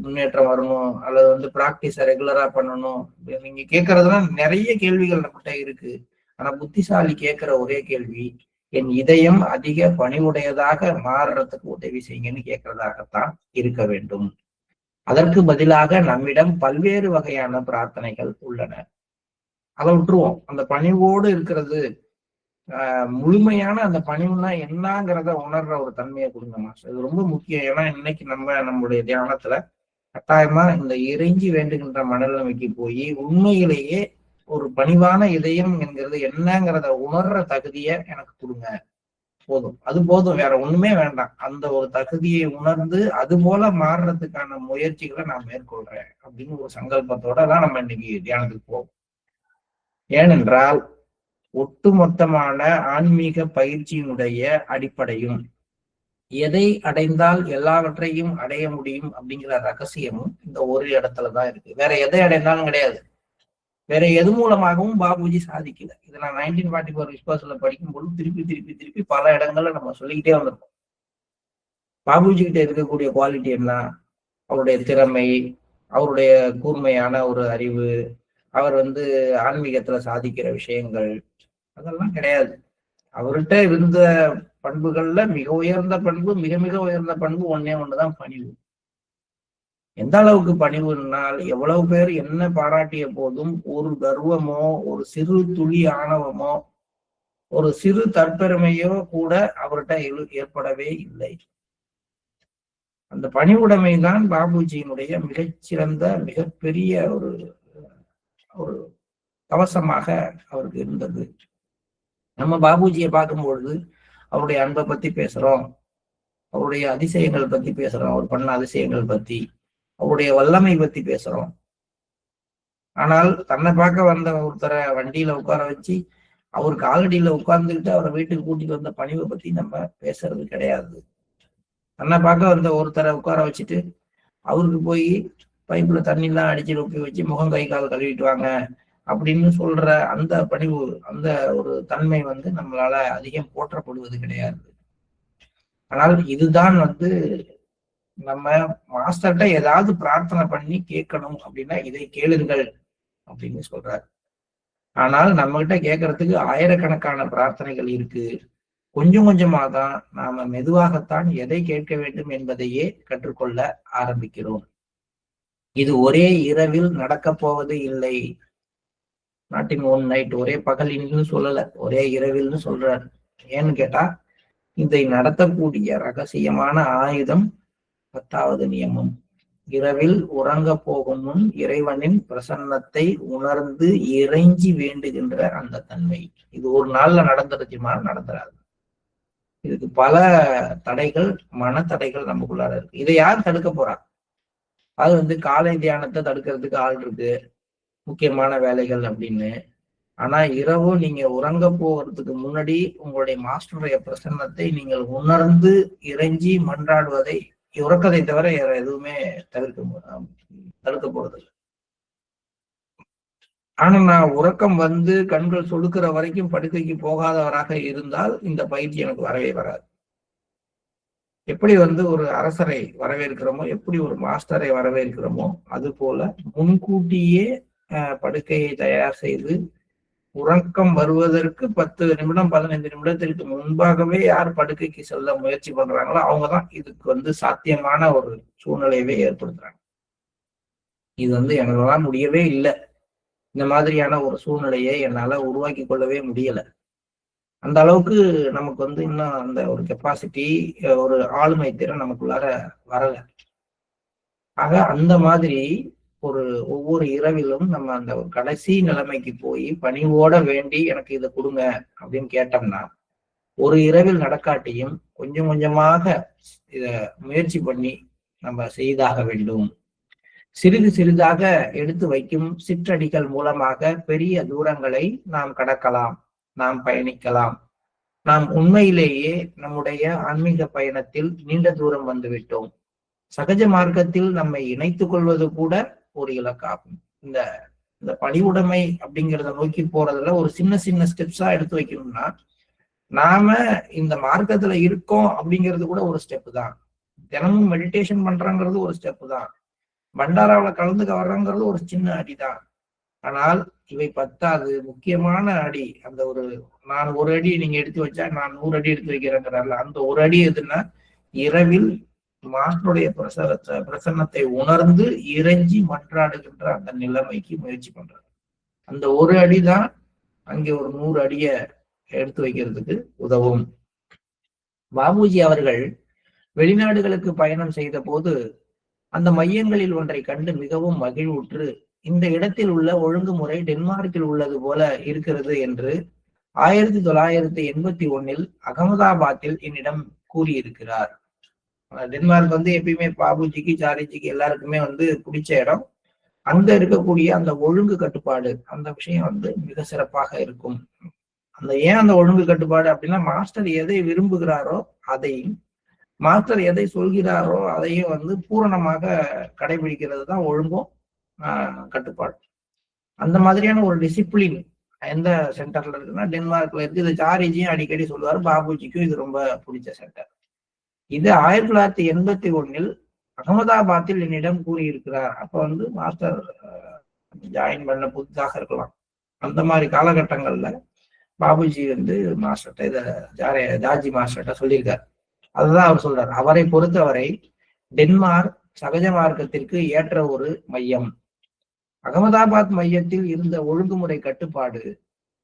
முன்னேற்றம் வரணும், அல்லது பிராக்டிஸை ரெகுலரா பண்ணணும், நீங்க கேட்கறதுலாம் நிறைய கேள்விகள் நம்மகிட்ட இருக்கு. ஆனா புத்திசாலி கேட்கிற ஒரே கேள்வி, என் இதயம் அதிக பணிவுடையதாக மாறுறதுக்கு உதவி செய்யுங்கன்னு கேட்கறதாகத்தான் இருக்க வேண்டும். அதற்கு பதிலாக நம்மிடம் பல்வேறு வகையான பிரார்த்தனைகள் உள்ளன. அதை விட்டுருவோம். அந்த பணிவோடு இருக்கிறது, முழுமையான அந்த பணிவுனா என்னங்கிறத உணர்ற ஒரு தன்மையை கொடுங்க மாஸ்டர். இது ரொம்ப முக்கியம். ஏன்னா இன்னைக்கு நம்மளுடைய தியானத்துல கட்டாயமா இந்த இறைஞ்சி வேண்டுகின்ற மனநிலைமைக்கு போய் உண்மையிலேயே ஒரு பணிவான இதயம் என்கிறது என்னங்கிறத உணர்ற தகுதியை எனக்கு கொடுங்க, போதும், அது போதும், வேற ஒண்ணுமே வேண்டாம். அந்த ஒரு தகுதியை உணர்ந்து அது போல மாறுறதுக்கான முயற்சிகளை நான் மேற்கொள்றேன் அப்படின்னு ஒரு சங்கல்பத்தோட தான் நம்ம இன்னைக்கு தியானத்துக்கு போவோம். ஏனென்றால் ஒட்டுமொத்தமான ஆன்மீக பயிற்சியினுடைய அடிப்படையும் எதை அடைந்தால் எல்லாவற்றையும் அடைய முடியும் அப்படிங்கிற ரகசியமும் இந்த ஒரு இடத்துலதான் இருக்கு. வேற எதை அடைந்தாலும் கிடையாது. வேற எது மூலமாகவும் பாபுஜி சாதிக்கல. இதை நான் 1944 விஸ்வாசத்துல படிக்கும்போது திருப்பி திருப்பி திருப்பி பல இடங்கள்ல நம்ம சொல்லிக்கிட்டே வந்திருக்கோம். பாபுஜி கிட்ட இருக்கக்கூடிய குவாலிட்டி என்ன? அவருடைய திறமை, அவருடைய கூர்மையான ஒரு அறிவு, அவர் ஆன்மீகத்துல சாதிக்கிற விஷயங்கள், அதெல்லாம் கிடையாது. அவர்கிட்ட இருந்த பண்புகள்ல மிக உயர்ந்த பண்பு, மிக மிக உயர்ந்த பண்பு ஒண்ணுதான் பணிவு. எந்த அளவுக்கு பணிவுனால், எவ்வளவு பேர் என்ன பாராட்டிய போதும் ஒரு கர்வமோ, ஒரு சிறு துளி ஆணவமோ, ஒரு சிறு தற்பெருமையோ கூட அவர்கிட்ட ஏற்படவே இல்லை. அந்த பணிவுடைமை தான் பாபுஜியினுடைய மிகச்சிறந்த மிகப்பெரிய ஒரு ஒரு கவசமாக அவருக்கு இருந்தது. நம்ம பாபுஜியை பார்க்கும்பொழுது அவருடைய அன்பை பத்தி பேசுறோம், அவருடைய அதிசயங்கள் பத்தி பேசுறோம், அவர் பண்ண அதிசயங்கள் பத்தி, அவருடைய வல்லமை பத்தி பேசுறோம். ஆனால் தன்னை பார்க்க வந்த ஒருத்தரை வண்டியில உட்கார வச்சு அவர் காலடியில உட்கார்ந்துக்கிட்டு அவரை வீட்டுக்கு கூட்டிட்டு வந்த பணிவை பத்தி நம்ம பேசுறது கிடையாது. தன்னை பார்க்க வந்த ஒருத்தரை உட்கார வச்சுட்டு அவருக்கு போய் பைப்புல தண்ணி எல்லாம் அடிச்சு ரொப்பி வச்சு முகம் கை கால் கழுவிட்டு வாங்க அப்படின்னு சொல்ற அந்த பணிவு, அந்த ஒரு தன்மை நம்மளால அதிகம் போற்றப்படுவது கிடையாது. ஆனால் இதுதான் நம்ம மாஸ்டர்கிட்ட ஏதாவது பிரார்த்தனை பண்ணி கேட்கணும் அப்படின்னா இதை கேளுங்கள் அப்படின்னு சொல்றாரு. ஆனால் நம்ம கிட்ட கேட்கறதுக்கு ஆயிரக்கணக்கான பிரார்த்தனைகள் இருக்கு. கொஞ்சம் கொஞ்சமா தான் நாம மெதுவாகத்தான் எதை கேட்க வேண்டும் என்பதையே கற்றுக்கொள்ள ஆரம்பிக்கிறோம். இது ஒரே இரவில் நடக்க போவது இல்லை. நாட் இன் ஒன் நைட், ஒரே பகலின்னு சொல்லல, ஒரே இரவில்னு சொல்றாரு. ஏன்னு கேட்டா, இதை நடத்தக்கூடிய ரகசியமான ஆயுதம் 10வது நியமம். இரவில் உறங்க போகும் முன் இறைவனின் பிரசன்னத்தை உணர்ந்து இறைஞ்சி வேண்டுகின்ற அந்த தன்மை. இது ஒரு நாள்ல நடந்துருச்சுமா? நடந்துராது. இதுக்கு பல தடைகள், மனத்தடைகள் நமக்குள்ளார இருக்கு. இதை யார் தடுக்க போறா? அது காலை தியானத்தை தடுக்கிறதுக்கு ஆள் இருக்கு, முக்கியமான வேலைகள் அப்படின்னு. ஆனா இரவும் நீங்க உறங்க போகிறதுக்கு முன்னாடி உங்களுடைய மாஸ்டருடைய பிரசன்னத்தை நீங்கள் உணர்ந்து இறைஞ்சி மன்றாடுவதை, உறக்கத்தை தவிர வேற எதுவுமே தடுக்க போறது இல்லை. ஆனா நான் உறக்கம் கண்கள் சொடுக்கிற வரைக்கும் படுக்கைக்கு போகாதவராக இருந்தால் இந்த பயிற்சி எனக்கு வரவே வராது. எப்படி ஒரு அரசரை வரவேற்கிறோமோ, எப்படி ஒரு மாஸ்டரை வரவேற்கிறோமோ, அது போல முன்கூட்டியே படுக்கையை தயார் செய்து உறக்கம் வருவதற்கு 10 நிமிடம் 15 நிமிடத்திற்கு முன்பாகவே யார் படுக்கைக்கு செல்ல முயற்சி பண்றாங்களோ அவங்கதான் இதுக்கு சாத்தியமான ஒரு சூழ்நிலையவே ஏற்படுத்துறாங்க. இது எங்களால் முடியவே இல்லை. இந்த மாதிரியான ஒரு சூழ்நிலையை என்னால உருவாக்கி கொள்ளவே முடியல. அந்த அளவுக்கு நமக்கு இன்னும் அந்த ஒரு கெப்பாசிட்டி, ஒரு ஆளுமை திறன் நமக்குள்ளார வரல. ஆக அந்த மாதிரி ஒவ்வொரு இரவிலும் நம்ம அந்த ஒரு கடைசி நிலைமைக்கு போய் பணிவோட வேண்டி எனக்கு இதை கொடுங்க அப்படின்னு கேட்டோம்னா, ஒரு இரவில் நடக்காட்டியும் கொஞ்சம் கொஞ்சமாக இத முயற்சி பண்ணி நம்ம செய்தாக வேண்டும். சிறிது சிறிதாக எடுத்து வைக்கும் சிற்றடிகள் மூலமாக பெரிய தூரங்களை நாம் கடக்கலாம், நாம் பயணிக்கலாம். நாம் உண்மையிலேயே நம்முடைய ஆன்மீக பயணத்தில் நீண்ட தூரம் வந்துவிட்டோம். சகஜ மார்க்கத்தில் நம்மை இணைத்துக் கொள்வது கூட ஒரு இலக்காகும். இந்த இந்த பணிவுடைமை அப்படிங்கிறத நோக்கி போறதுல ஒரு சின்ன சின்ன ஸ்டெப்ஸா எடுத்து வைக்கணும்னா, நாம இந்த மார்க்கத்துல இருக்கோம் அப்படிங்கிறது கூட ஒரு ஸ்டெப் தான். தினமும் மெடிடேஷன் பண்றங்கிறது ஒரு ஸ்டெப் தான். பண்டாராவில் கலந்துக்க வர்றங்கிறது ஒரு சின்ன அடிதான். ஆனால் இவை பத்தாது. முக்கியமான அடி, அந்த நான் ஒரு அடி நீங்க எடுத்து வச்சா நான் 100 அடி எடுத்து வைக்கிறேங்கிறாருல, அந்த ஒரு அடி எதுன்னா, இரவில் மாஸ்டருடைய பிரசன்னத்தை உணர்ந்து இறைஞ்சி மன்றாடுகின்ற அந்த நிலைமைக்கு முயற்சி பண்றாரு. அந்த ஒரு அடிதான் அங்கே ஒரு 100 அடிய எடுத்து வைக்கிறதுக்கு உதவும். பாபுஜி அவர்கள் வெளிநாடுகளுக்கு பயணம் செய்த போது அந்த மையங்களில் ஒன்றை கண்டு மிகவும் மகிழ்வுற்று, இந்த இடத்தில் உள்ள ஒழுங்குமுறை டென்மார்க்கில் உள்ளது போல இருக்கிறது என்று 1981 அகமதாபாத்தில் என்னிடம் கூறியிருக்கிறார். டென்மார்க் எப்பயுமே பாபுஜிக்கு, சாரிஜிக்கு எல்லாருக்குமே பிடிச்ச இடம். அங்க இருக்கக்கூடிய அந்த ஒழுங்கு கட்டுப்பாடு, அந்த விஷயம் மிக சிறப்பாக இருக்கும். ஏன் அந்த ஒழுங்கு கட்டுப்பாடு அப்படின்னா, மாஸ்டர் எதை விரும்புகிறாரோ அதையும், மாஸ்டர் எதை சொல்கிறாரோ அதையும் பூரணமாக கடைபிடிக்கிறது தான் ஒழுங்கும் கட்டுப்பாடு. அந்த மாதிரியான ஒரு டிசிப்ளின் எந்த சென்டர்ல இருக்குன்னா டென்மார்க்ல இருக்கு. இது சாரிஜியும் அடிக்கடி சொல்லுவாரு, பாபுஜிக்கும் இது ரொம்ப பிடிச்ச சென்டர். இது 1981 அகமதாபாத்தில் என்னிடம் கூறியிருக்கிறார். அப்ப மாஸ்டர் ஜாயின் பண்ண புதுசாக இருக்கலாம். அந்த மாதிரி காலகட்டங்கள்ல பாபுஜி மாஸ்டர்கிட்ட இத ஜார்ஜி மாஸ்டர்கிட்ட சொல்லியிருக்காரு. அதுதான் அவர் சொல்றாரு. அவரை பொறுத்தவரை டென்மார்க் சகஜ மார்க்கத்திற்கு ஏற்ற ஒரு மையம். அகமதாபாத் மையத்தில் இருந்த ஒழுங்குமுறை கட்டுப்பாடு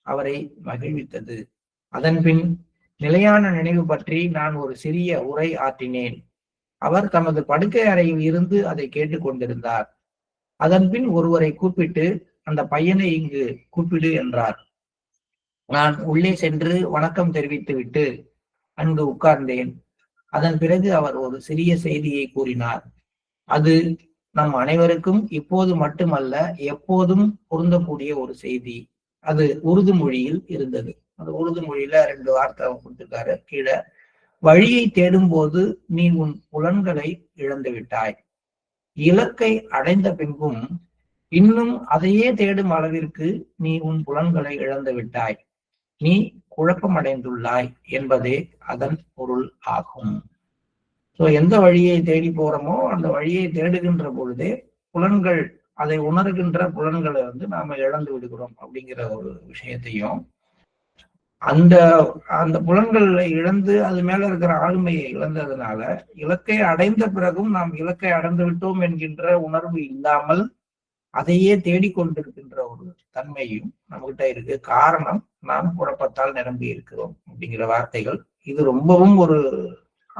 அவரை மகிழ்வித்தது. அதன் பின் நிலையான நினைவு பற்றி நான் ஒரு சிறிய உரை ஆற்றினேன். அவர் தமது படுக்கை அறையில் இருந்து அதை கேட்டுக்கொண்டிருந்தார். அதன் பின் ஒருவரை கூப்பிட்டு, அந்த பையனை இங்கு கூப்பிடு என்றார். நான் உள்ளே சென்று வணக்கம் தெரிவித்து விட்டு அங்கு உட்கார்ந்தேன். அதன் பிறகு அவர் ஒரு சிறிய செய்தியை கூறினார். அது நம் அனைவருக்கும் இப்போது மட்டுமல்ல, எப்போதும் பொருந்தக்கூடிய ஒரு செய்தி. அது உருது மொழியில் இருந்தது. அந்த உருது மொழியில 2 வார்த்தை கொடுத்திருக்காரு கீழே. வழியை தேடும் போது நீ உன் புலன்களை இழந்து விட்டாய். இலக்கை அடைந்த பின்பும் இன்னும் அதையே தேடும் அளவிற்கு நீ உன் புலன்களை இழந்து விட்டாய். நீ குழப்பமடைந்துள்ளாய் என்பதே அதன் பொருள் ஆகும். ஸோ எந்த வழியை தேடி போறோமோ அந்த வழியை தேடுகின்ற பொழுதே புலன்கள், அதை உணர்கின்ற புலன்களை நாம இழந்து விடுகிறோம் அப்படிங்கிற ஒரு விஷயத்தையும், அந்த அந்த புலன்களை இழந்து அது மேல இருக்கிற ஆளுமையை இழந்ததுனால இலக்கை அடைந்த பிறகும் நாம் இலக்கை அடைந்து விட்டோம் என்கின்ற உணர்வு இல்லாமல் அதையே தேடிக்கொண்டிருக்கின்ற ஒரு தன்மையும் நம்மகிட்ட இருக்கு. காரணம், நாம் குழப்பத்தால் நிரம்பி இருக்கிறோம் அப்படிங்கிற வார்த்தைகள். இது ரொம்பவும் ஒரு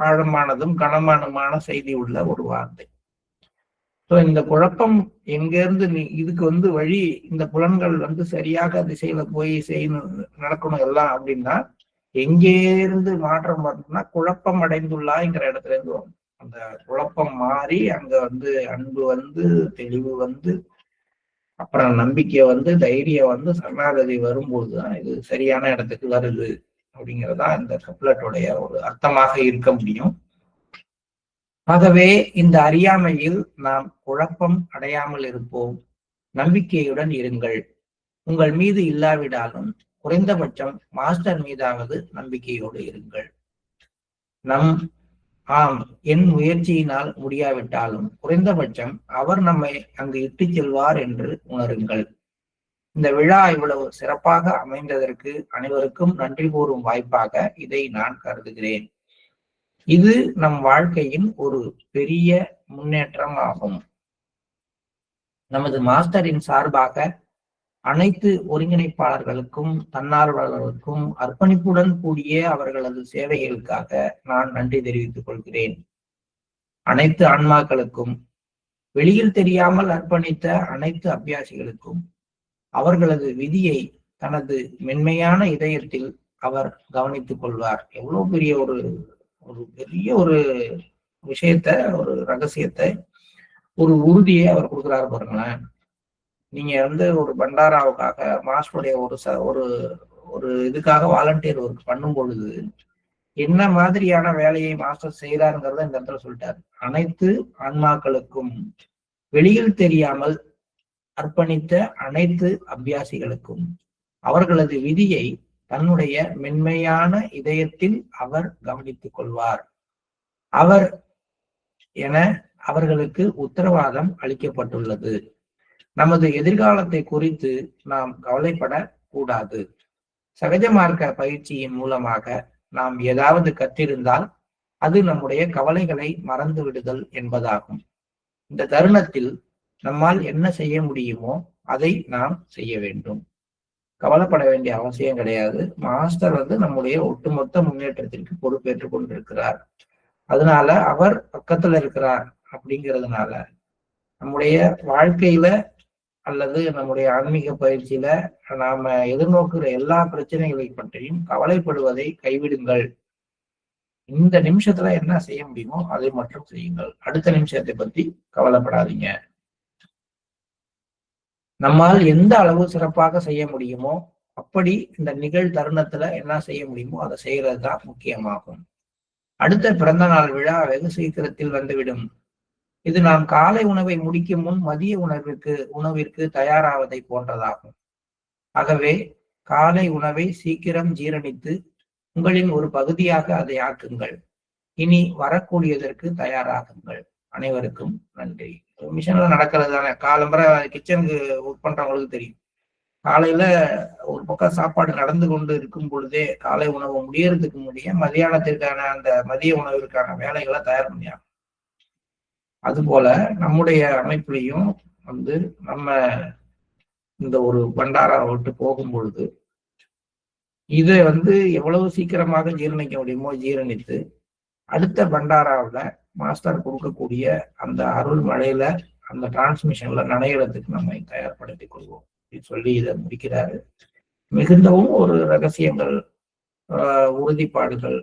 ஆழமானதும் கனமானமான செய்தி உள்ள ஒரு வார்த்தை. ஸோ இந்த குழப்பம் எங்கேருந்து இதுக்கு வழி, இந்த புலன்கள் சரியாக திசையில போய் செய்யணும், நடக்கணும் எல்லாம் அப்படின்னா எங்கேருந்து மாற்றம் வரணும்னா குழப்பம் அடைந்துள்ளாங்கிற இடத்துல இருந்து வரும். அந்த குழப்பம் மாறி அங்க அன்பு தெளிவு அப்புறம் நம்பிக்கை தைரியம் சரணாகதி வரும்போதுதான் இது சரியான இடத்துக்கு வருது அப்படிங்கிறதா இந்த கப்லட்டுடைய ஒரு அர்த்தமாக இருக்க முடியும். ஆகவே இந்த அறியாமையில் நாம் குழப்பம் அடையாமல் இருப்போம். நம்பிக்கையுடன் இருங்கள். உங்கள் மீது இல்லாவிடாலும் குறைந்தபட்சம் மாஸ்டர் மீதாவது நம்பிக்கையோடு இருங்கள். என் முயற்சியினால் முடியாவிட்டாலும் குறைந்தபட்சம் அவர் நம்மை அங்கு இட்டு செல்வார் என்று உணருங்கள். இந்த விழா இவ்வளவு சிறப்பாக அமைந்ததற்கு அனைவருக்கும் நன்றி கூறும் வாய்ப்பாக இதை நான் கருதுகிறேன். இது நம் வாழ்க்கையின் ஒரு பெரிய முன்னேற்றம் ஆகும். நமது மாஸ்டரின் சார்பாக அனைத்து ஒருங்கிணைப்பாளர்களுக்கும் தன்னார்வலர்களுக்கும் அர்ப்பணிப்புடன் கூடிய அவர்களது சேவைகளுக்காக நான் நன்றி தெரிவித்துக் கொள்கிறேன். அனைத்து ஆன்மாக்களுக்கும், வெளியில் தெரியாமல் அர்ப்பணித்த அனைத்து அபியாசிகளுக்கும் அவர்களது விதியை தனது மென்மையான இதயத்தில் அவர் கவனித்துக் கொள்வார். எவ்வளவு பெரிய ஒரு பெரிய ஒரு விஷயத்த, ஒரு ரகசியத்தை, ஒரு உறுதியை அவர் கொடுக்குறாரு பாருங்களேன். நீங்க ஒரு பண்டாராவுக்காக மாஸ்டருடைய ஒரு ஒரு இதுக்காக வாலண்டியர் ஒர்க் பண்ணும் பொழுது என்ன மாதிரியான வேலையை மாஸ்டர் செய்யறாருங்கிறத இந்த இடத்துல சொல்லிட்டாரு. அனைத்து ஆன்மாக்களுக்கும், வெளியில் தெரியாமல் அர்ப்பணித்த அனைத்து அபியாசிகளுக்கும் அவர்களது விதியை தன்னுடைய மென்மையான இதயத்தில் அவர் கவனித்துக் கொள்வார். அவர் என அவர்களுக்கு உத்தரவாதம் அளிக்கப்பட்டுள்ளது. நமது எதிர்காலத்தை குறித்து நாம் கவலைப்படக்கூடாது. சகஜ மார்க்க பயிற்சியின் மூலமாக நாம் ஏதாவது கற்றிருந்தால் அது நம்முடைய கவலைகளை மறந்து விடுதல் என்பதாகும். இந்த தருணத்தில் நம்மால் என்ன செய்ய முடியுமோ அதை நாம் செய்ய வேண்டும். கவலைப்பட வேண்டிய அவசியம் கிடையாது. மாஸ்டர் நம்முடைய ஒட்டுமொத்த முன்னேற்றத்திற்கு பொறுப்பேற்றுக் கொண்டிருக்கிறார். அதனால அவர் பக்கத்துல இருக்கிறார். அப்படிங்கிறதுனால நம்முடைய வாழ்க்கையில அல்லது நம்முடைய ஆன்மீக பயிற்சியில நாம எதிர்நோக்குற எல்லா பிரச்சனைகளை பற்றியும் கவலைப்படுவதை கைவிடுங்கள். இந்த நிமிஷத்துல என்ன செய்ய முடியுமோ அதை மட்டும் செய்யுங்கள். அடுத்த நிமிஷத்தை பத்தி கவலைப்படாதீங்க. நம்மால் எந்த அளவு சிறப்பாக செய்ய முடியுமோ அப்படி இந்த நிகழ் தருணத்துல என்ன செய்ய முடியுமோ அதை செய்யறது தான் முக்கியமாகும். அடுத்த பிறந்த நாள் விழா வெகு சீக்கிரத்தில் வந்துவிடும். இது நாம் காலை உணவை முடிக்கும் முன் மதிய உணவிற்கு தயாராவதை போன்றதாகும். ஆகவே காலை உணவை சீக்கிரம் ஜீரணித்து உங்களின் ஒரு பகுதியாக அதை ஆக்குங்கள். இனி வரக்கூடியதற்கு தயாராகுங்கள். அனைவருக்கும் நன்றி. மிஷன்ல நடக்கிறது தானே. காலம்பரை கிச்சனுக்கு ஒர்க் பண்றவங்களுக்கு தெரியும். காலையில ஒரு பக்கம் சாப்பாடு நடந்து கொண்டு இருக்கும் பொழுதே காலை உணவு முடியறதுக்கு மதியானத்திற்கான அந்த மதிய உணவிற்கான வேலைகளை தயார் பண்ணியாங்க. அதுபோல நம்முடைய அமைப்புலையும் நம்ம இந்த ஒரு பண்டாரா விட்டு போகும் பொழுது இதை எவ்வளவு சீக்கிரமாக ஜீரணிக்க முடியுமோ ஜீரணித்து அடுத்த பண்டாராவில் மாஸ்டர் கொடுக்கக்கூடிய அந்த அருள் மழையில அந்த டிரான்ஸ்மிஷன்ல நனைகிறதுக்கு நம்மை தயார்படுத்திக் கொள்வோம் சொல்லி இதை முடிக்கிறாரு. மிகுந்தவும் ஒரு ரகசியங்கள், உறுதிப்பாடுகள்,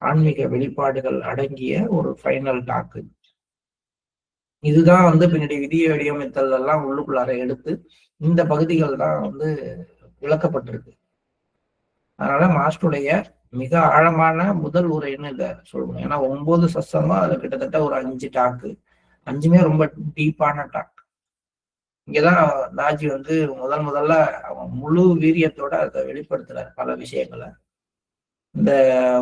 ஆன்மீக வெளிப்பாடுகள் அடங்கிய ஒரு ஃபைனல் டாக்கு. இதுதான் பின்னாடி விதியை வடிவமைத்தல் எல்லாம் உள்ளுக்குள்ளார எடுத்து இந்த பகுதிகள் தான் விளக்கப்பட்டிருக்கு. அதனால மாஸ்டருடைய மிக ஆழமான முதல் உரைன்னு இதை சொல்லணும். ஏன்னா 9 சத்சங்கம், அதுல கிட்டத்தட்ட ஒரு 5 டாக்கு, 5மே ரொம்ப டீப்பான டாக். இங்கதான் தாஜி முதல்ல அவன் முழு வீரியத்தோட அதை வெளிப்படுத்துறாரு பல விஷயங்களை. இந்த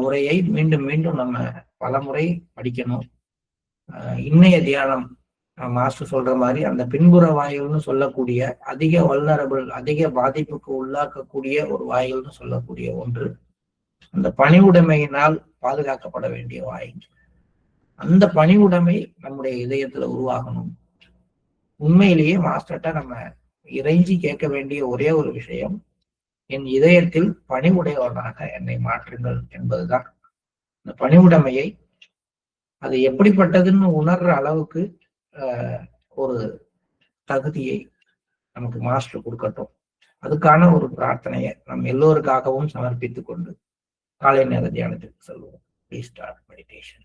உரையை மீண்டும் மீண்டும் நம்ம பலமுறை படிக்கணும். இன்னைய தியானம் மாஸ்டர் சொல்ற மாதிரி அந்த பின்புற வாயில்னு சொல்லக்கூடிய அதிக வல்னரபிள், அதிக பாதிப்புக்கு உள்ளாக்கக்கூடிய ஒரு வாயில்னு சொல்லக்கூடிய ஒன்று அந்த பணிவுடைமையினால் பாதுகாக்கப்பட வேண்டிய வாயில். அந்த பணிவுடைமை நம்முடைய இதயத்துல உருவாகணும். உண்மையிலேயே மாஸ்டர்கிட்ட நம்ம இறைஞ்சி கேட்க வேண்டிய ஒரே ஒரு விஷயம், என் இதயத்தில் பணிவுடையவனாக என்னை மாற்றுங்கள் என்பதுதான். இந்த பணிவுடைமையை அது எப்படிப்பட்டதுன்னு உணர்ற அளவுக்கு ஒரு தகுதியை நமக்கு மாஸ்டர் கொடுக்கட்டும். அதுக்கான ஒரு பிரார்த்தனையை நம் எல்லோருக்காகவும் சமர்ப்பித்துக் கொண்டு காலை நேர தியானத்திற்கு செல்வோம். Please start meditation.